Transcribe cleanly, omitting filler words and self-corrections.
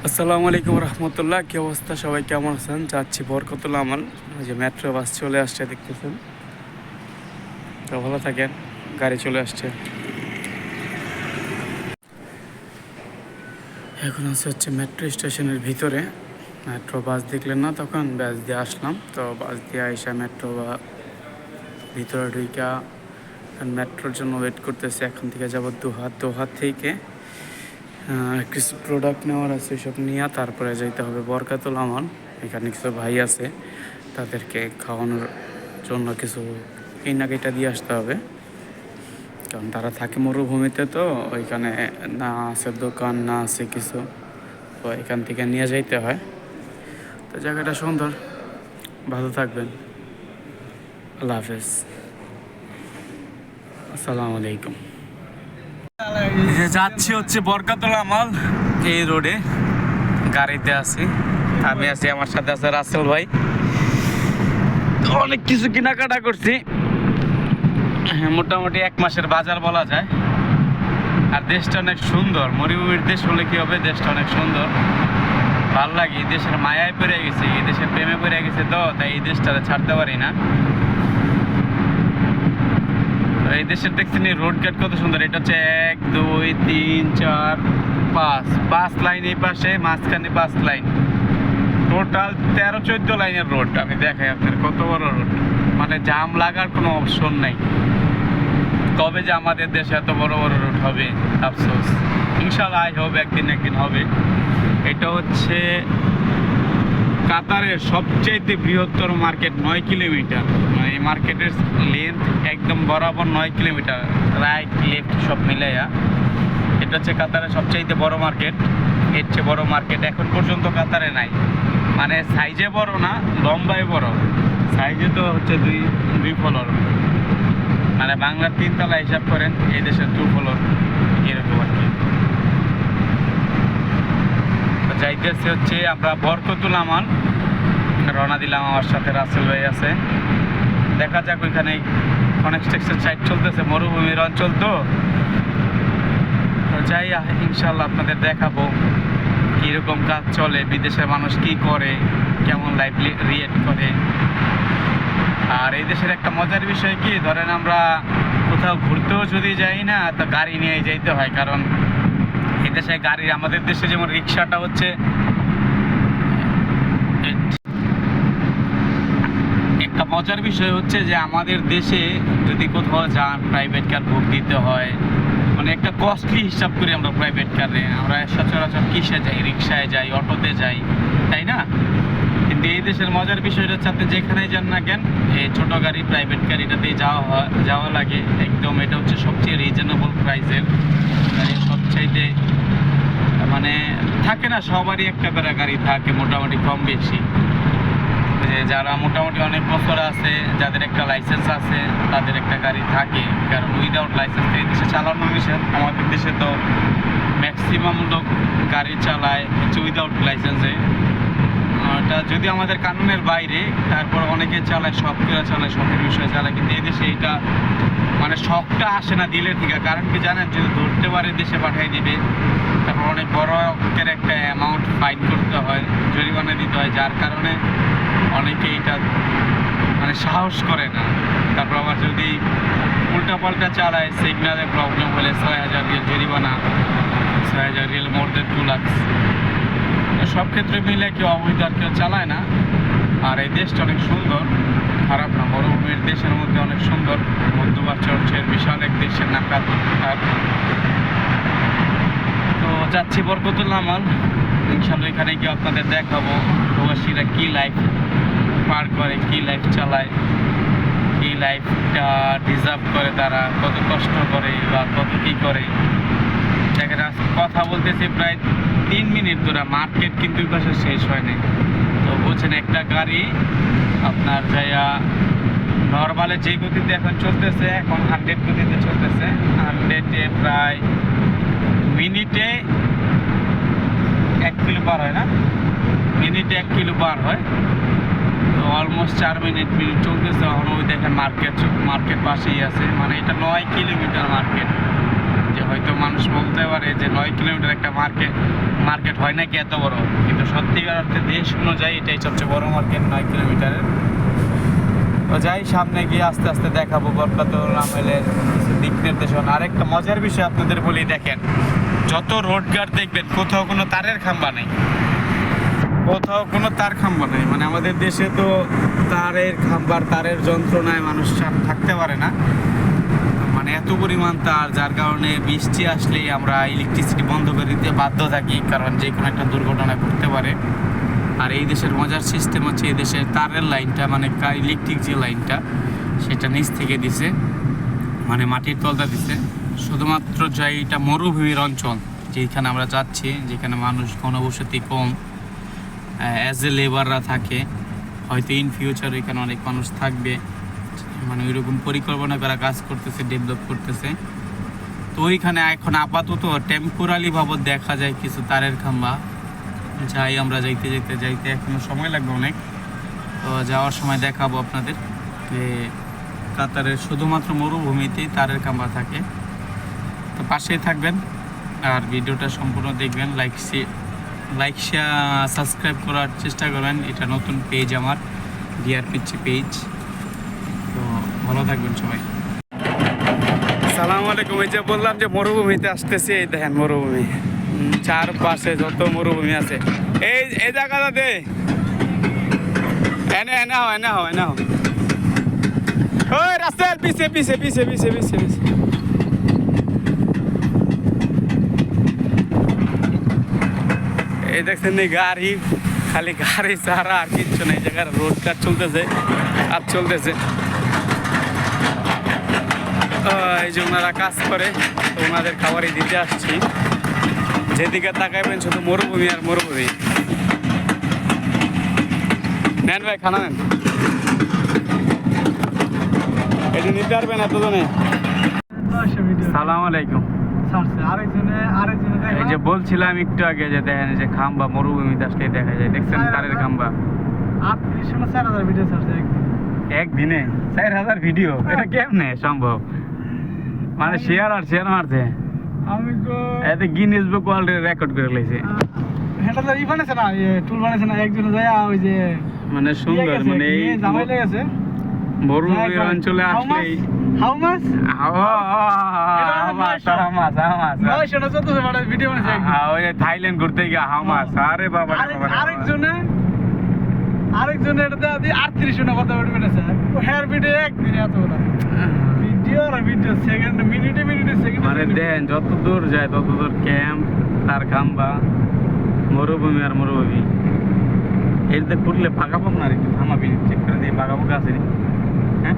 আসসালামু আলাইকুম রহমতুল্লাহ। কি অবস্থা, সবাই কেমন আছেন? যাচ্ছি বরকতুল আমাল, ওই যে মেট্রো বাস চলে আসছে দেখতেছেন। তো ভালো থাকেন, গাড়ি চলে আসছে। এখন হচ্ছে মেট্রো স্টেশনের ভিতরে। মেট্রো বাস দেখলেন না, তখন বাস দিয়ে আসলাম। তো বাস দিয়ে আইসা মেট্রো বা ভিতরে ঢুইকা মেট্রোর জন্য ওয়েট করতেছে। এখন থেকে যাব দোহাত থেকে কিছু প্রোডাক্ট নেওয়ার আছে, সব নিয়ে তারপরে যাইতে হবে বরকাতুল আমাল। এখানে কিছু ভাই আছে, তাদেরকে খাওয়ানোর জন্য কিছু কেনাকাটা দিয়ে আসতে হবে, কারণ তারা থাকে মরুভূমিতে। তো ওইখানে না আছে দোকান, না আছে কিছু, তো এখান থেকে নিয়ে যাইতে হয়। তো জায়গাটা সুন্দর। ভালো থাকবেন, আল্লাহ হাফেজ, আসসালামু আলাইকুম। যাচ্ছি হচ্ছে বরকাতুল আমাল, এই রোডে গাড়িতে আছি। আমি আছি, আমার সাথে আছে রাসেল ভাই। অনেক কিছু কেনাকাটা করছি, মোটামুটি 1 মাসের বাজার বলা যায়। আর দেশটা অনেক সুন্দর, মরুভূমির দেশ হলে কি হবে, দেশটা অনেক সুন্দর, ভাল লাগে। এই দেশের মায়ায় পড়ে গেছে, এই দেশের প্রেমে পড়ে গেছে, তো তাই এই দেশটা ছাড়তে পারি না। এই দেশের দেখছেন রোড ঘাট কত সুন্দর। এটা হচ্ছে 1 2 3 4 5 লাইন, এই পাশে মাঝখানে 5 লাইন, টোটাল 13-14 লাইনের রোড। আমি দেখাই আপনার কত বড় রোড, মানে জাম লাগার কোনো অপশন নাই। কবে যে আমাদের দেশে এত বড় বড় রোড হবে, আফসোস। ইনশাআল্লাহ হবে, একদিন হবে। এটা হচ্ছে কাতারের সবচাইতে বৃহত্তর মার্কেট, 9 কিলোমিটার। মানে এই মার্কেটের লেন্থ একদম বরাবর 9 কিলোমিটার, রাইট লেফট সব মিলাইয়া। এটা হচ্ছে কাতারের সবচাইতে বড় মার্কেট। এর চেয়ে বড় মার্কেট এখন পর্যন্ত কাতারে নাই। মানে সাইজে বড় না, লম্বায় বড়। সাইজে তো হচ্ছে দুই ফ্লোর, মানে বাংলার 3 তলা হিসাব করেন, এই দেশের 2 ফ্লোর, এরকম আর কি। তো যাইতেছে হচ্ছে আমরা বরকতুল আমাল, রওনা দিলাম। আমার সাথে রাসেল ভাই আছে। দেখা যাক, ওইখানে কনস্ট্রাকশন সাইট চলতেছে, মরুভূমির অঞ্চল। তো যাই, ইনশাল্লাহ আপনাদের দেখাবো কীরকম কাজ চলে, বিদেশের মানুষ কি করে, কেমন লাইফ রিয়েক্ট করে। আর এই দেশের একটা মজার বিষয় কি, ধরেন আমরা কোথাও ঘুরতেও যদি যাই না, তো গাড়ি নিয়ে যাইতে হয়। কারণ এই দেশে গাড়ি, আমাদের দেশে যেমন রিক্সাটা হচ্ছে, একটা মজার বিষয় হচ্ছে যে আমাদের দেশে যদি কোথাও যান, প্রাইভেট কার বুক দিতে হয়, মানে একটা কস্টলি হিসাব করি আমরা প্রাইভেট কারে। আমরা সচরাচর কিসে যাই, রিক্সায় যাই, অটোতে যাই, তাই না? কিন্তু এই দেশের মজার বিষয়টা হচ্ছে, আপনি যেখানেই যান না কেন, এই ছোটো গাড়ি, প্রাইভেট গাড়ি, এটাতেই যাওয়া লাগে একদম। এটা হচ্ছে সবচেয়ে রিজনেবল প্রাইসের গাড়ি, সবচাইতে মানে থাকে না, সবারই একটা করে গাড়ি থাকে মোটামুটি কম বেশি। যে যারা মোটামুটি অনেক বছর আছে, যাদের একটা লাইসেন্স আছে, তাদের একটা গাড়ি থাকে। কারণ উইদাউট লাইসেন্স এই দেশে চালানো নিষেধ। আমাদের দেশে তো ম্যাক্সিমাম লোক গাড়ি চালায় হচ্ছে উইদাউট লাইসেন্সে। এটা যদি আমাদের কানুনের বাইরে, তারপর অনেকে চালায়, শখ করে চালায়, শখের বিষয়ে চালায়। কিন্তু এই দেশে এইটা মানে শখটা আসে না দিলের থেকে। কারণ কি জানেন, যদি ধরতে পারে দেশে পাঠিয়ে দিবে, তারপর অনেক বড় অঙ্কের একটা অ্যামাউন্ট ফাইন করতে হয়, জরিমানা দিতে হয়, যার কারণে অনেকে এটা মানে সাহস করে না। তারপর আবার যদি উল্টাপাল্টা চালায়, সিগনালে প্রবলেম হলে 6,000 রিয়াল জরিমানা, 6,000 রিয়াল মোর দেন 2 লাখ। সব ক্ষেত্রে মিলে কেউ অবৈধ আর কেউ চালায় না। আর এই দেশটা অনেক সুন্দর, খারাপ না, মরুভূমির দেশের মধ্যে অনেক সুন্দর। মধ্যপ্রাচ্যের বিশাল এক দেশের নাম কাতার। তো যাচ্ছি বরকতুল আমাল, ইনশাল্লাহ এখানে গিয়ে আপনাদের দেখাবো প্রবাসীরা কী লাইফ পার করে, কী লাইফ চালায়, কী লাইফটা ডিজার্ভ করে, তারা কত কষ্ট করে বা কত কী করে। দেখেন, কথা বলতেছি প্রায় 3 মিনিট ধরে, মার্কেট কিন্তু পাশে শেষ হয়নি। তো বলছেন একটা গাড়ি আপনার যাইয়া নর্মালে যে গতিতে এখন চলতেছে, এখন 100 গতিতে চলতেছে। 100-এ প্রায় মিনিটে 1 কিলো পার হয় না, মিনিটে 1 কিলো পার হয়। তো অলমোস্ট 4 মিনিট চলতেছে। এখন ওই দেখেন মার্কেট পাশেই আছে। মানে এটা 9 কিলোমিটার মার্কেট, যে হয়তো মানুষ বলতে পারে পারে যে 9 কিলোমিটার একটা মার্কেট হয় নাকি এত বড়, কিন্তু সত্যিকার অর্থে দেশ অনুযায়ী এটাই সবচেয়ে বড় মার্কেট 9 কিলোমিটারের। তো যাই, সামনে গিয়ে আস্তে আস্তে দেখাবো বরকতুল আমেলের দিক নির্দেশনা। আরেকটা মজার বিষয় আপনাদের বলি, দেখেন যত রোড গার্ড দেখবেন কোথাও কোনো তারের খাম্বা নেই, কোথাও কোনো তার খাম্বা নেই। মানে আমাদের দেশে তো তারের যন্ত্রণায় মানুষ থাকতে পারে না, মানে এত পরিমাণ তার, যার কারণে বৃষ্টি আসলেই আমরা ইলেকট্রিসিটি বন্ধ করে দিতে বাধ্য থাকি, কারণ যে কোনো একটা দুর্ঘটনা ঘটতে পারে। আর এই দেশের মজার সিস্টেম হচ্ছে, এই দেশের তারের লাইনটা মানে ইলেকট্রিক যে লাইনটা সেটা নিচ থেকে দিছে, মানে মাটির তলটা দিছে। শুধুমাত্র যাই এটা মরুভূমির অঞ্চল যেখানে আমরা যাচ্ছি, যেখানে মানুষ ঘনবসতি কম, অ্যাজ এ লেবাররা থাকে, হয়তো ইন ফিউচার এখানে অনেক মানুষ থাকবে, মানে ওইরকম পরিকল্পনা করা কাজ করতেছে, ডেভেলপ করতেছে। তো ওইখানে এখন আপাতত টেম্পোরারি ভাবে দেখা যায় কিছু তারের খাম্বা। যাই আমরা যাইতে এখনো সময় লাগবে অনেক, তো যাওয়ার সময় দেখাবো আপনাদের যে কাতারের শুধুমাত্র মরুভূমিতেই তারের খাম্বা থাকে। তো পাশেই থাকবেন আর ভিডিওটা সম্পূর্ণ দেখবেন, লাইক সাবস্ক্রাইব করার চেষ্টা করবেন। এটা নতুন পেজ আমার, ডিআর পিচ্ছি পেজ। তো ভালো থাকবেন সবাই। সালাম আলাইকুম। এই যে বললাম যে মরুভূমিতে আসতেছি, এই দেখেন মরুভূমি, চারপাশে যত মরুভূমি আছে। এই জায়গাটাতে এনে হও ওই রাস্তার পিছে এই দেখছেন গাড়ি, খালি গাড়ি ছাড়া আর কিচ্ছু নেই। জায়গার রোড কাজ চলতেছে। এই যে ওনারা কাজ করে, তো ওনাদের খাবারই দিতে আসছি। যেদিকে তাকাইবেন শুধু মরুভূমি আর মরুভূমি। নেন ভাই, খানা নেন। এটি নিতে পারবেন এতজনে। সালাম আলাইকুম। এই যে বলছিলাম একটু আগে যে দেখেন যে খাম্বা মরুভূমিতে আসলে দেখা যায়, দেখছেন তারের খাম্বা। 4000 ভিডিও ছাড়ছে একদিনে 4000 ভিডিও, এটা কেমনে সম্ভব? মানে শেয়ার মারছে। আমি তো এতে গিনেস বুক ওয়ার্ল্ড রেকর্ড করে লাইছে। এটা তো বানাইছে না, টুল বানাইছে না, একজন যায় ওই যে মানে সুন্দর, মানে এই জামাই লেগেছে মরুভূমির অঞ্চলে আসলেই হাউ মাছ ভিডিও বানাইছে। থাইল্যান্ড ঘুরতে গিয়ে হাউ মাছ। আরে বাবা, আরেকজনে এটা 38 জনের কথা বলবেন হেয়ার ভিডিও একদিন এত ভিডিও সেকেন্ড মিনিটে সেকেন্ড। মানে দেন যত দূর যায় তত দূর ক্যাম্প, তার খাম্বা, মরুভূমি আর মরুভূমি। এর ঘুরলে ফাঁকা পাব না, একটু থামাবি, চেক করে দিয়ে ফাঁকা ফাঁকা আছে। হ্যাঁ,